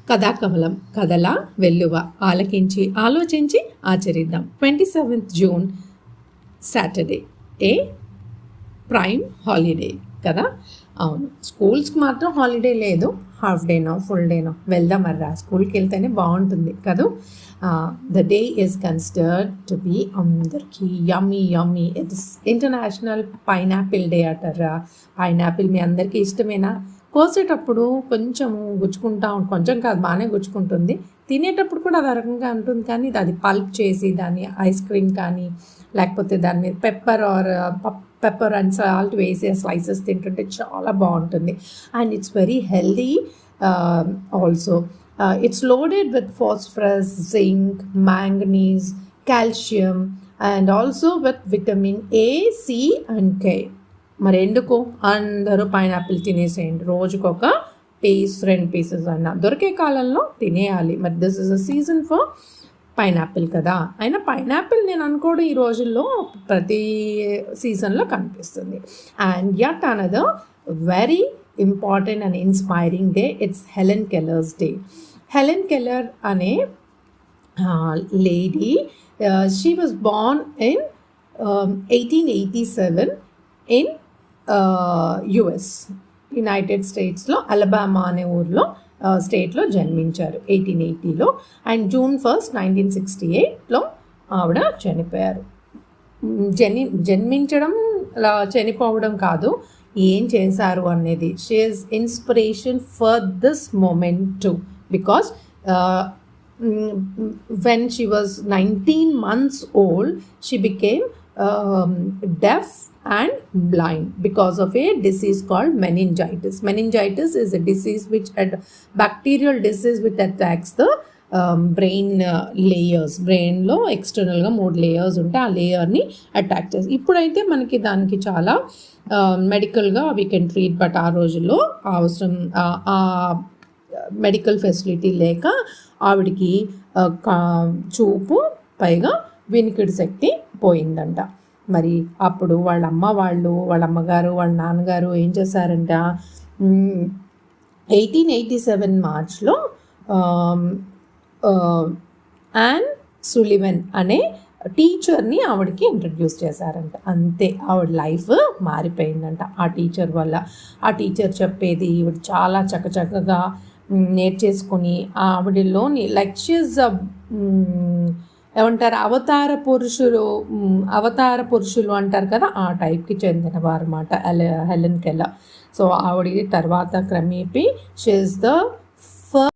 కథాకమలం కథల వెల్లువ ఆలకించి ఆలోచించి ఆచరిద్దాం. 27th June సాటర్డే ఏ ప్రైమ్ హాలిడే కదా. అవును, స్కూల్స్కి మాత్రం హాలిడే లేదు, హాఫ్ డేనో ఫుల్ డేనో వెళ్దాం మర్రా. స్కూల్కి వెళ్తేనే బాగుంటుంది కదా. The day is considered to be అందరికీ yummy yummy. It's international pineapple day అంటారా. పైనాపిల్ మీ అందరికీ ఇష్టమేనా? కోసేటప్పుడు కొంచెము గుచ్చుకుంటా కొంచెం కాదు, బాగానే గుచ్చుకుంటుంది. తినేటప్పుడు కూడా అది రకంగా ఉంటుంది, కానీ అది పల్ప్ చేసి దాన్ని ఐస్ క్రీమ్ కానీ లేకపోతే దాని మీద పెప్పర్ అండ్ సాల్ట్ వేసి స్లైసెస్ తింటుంటే చాలా బాగుంటుంది. And it's very healthy also. It's loaded with phosphorus, zinc, manganese, calcium and also with vitamin A, C and K. మరి ఎందుకు అందరూ పైనాపిల్ తినేసేయండి, రోజుకొక పీస్ 2 పీసెస్ అన్నా దొరికే కాలంలో తినేయాలి. మరి this is a season for pineapple కదా. అయినా పైనాపిల్ నేను అనుకోవడం ఈ రోజుల్లో ప్రతి సీజన్లో కనిపిస్తుంది. And yet another very important and inspiring day, it's Helen Keller's day. Helen Keller అనే lady, she was born in 1887 in US, united స్టేట్స్లో అలబామా అనే ఊర్లో స్టేట్లో జన్మించారు 1880లో. అండ్ June 1st, 1968లో ఆవిడ చనిపోయారు. జన్మించడం చనిపోవడం కాదు, ఏం చేశారు అనేది. She is inspiration for this moment too, because when she was 19 months old, she became deaf and blind because of a disease called meningitis. Meningitis is a disease which bacterial disease which attacks the brain layers. బ్రెయిన్లో ఎక్స్టర్నల్గా 3 layers ఉంటే ఆ లేయర్ని attack చేసి, ఇప్పుడైతే మనకి దానికి చాలా మెడికల్గా we can treat. But ఆ రోజుల్లో అవసరం ఆ మెడికల్ ఫెసిలిటీ లేక ఆవిడికి చూపు పైగా వినికిడి శక్తి పోయిందంట. మరి అప్పుడు వాళ్ళ అమ్మగారు వాళ్ళ నాన్నగారు ఏం చేశారంట, 1887 మార్చ్లో యాన్ సులివెన్ అనే టీచర్ని ఆవిడకి ఇంట్రడ్యూస్ చేశారంట. అంతే, ఆవిడ లైఫ్ మారిపోయిందంట ఆ టీచర్ వల్ల. ఆ టీచర్ చెప్పేది ఈవిడ చాలా చక్కగా నేర్చేసుకొని ఆవిడలోని లైక్ ఏమంటారు, అవతార పురుషులు అంటారు కదా, ఆ టైప్కి చెందినవారు అన్నమాట హెలెన్ కెల్లర్. సో ఆవిడ తర్వాత క్రమేపీ షీ ఈజ్ ద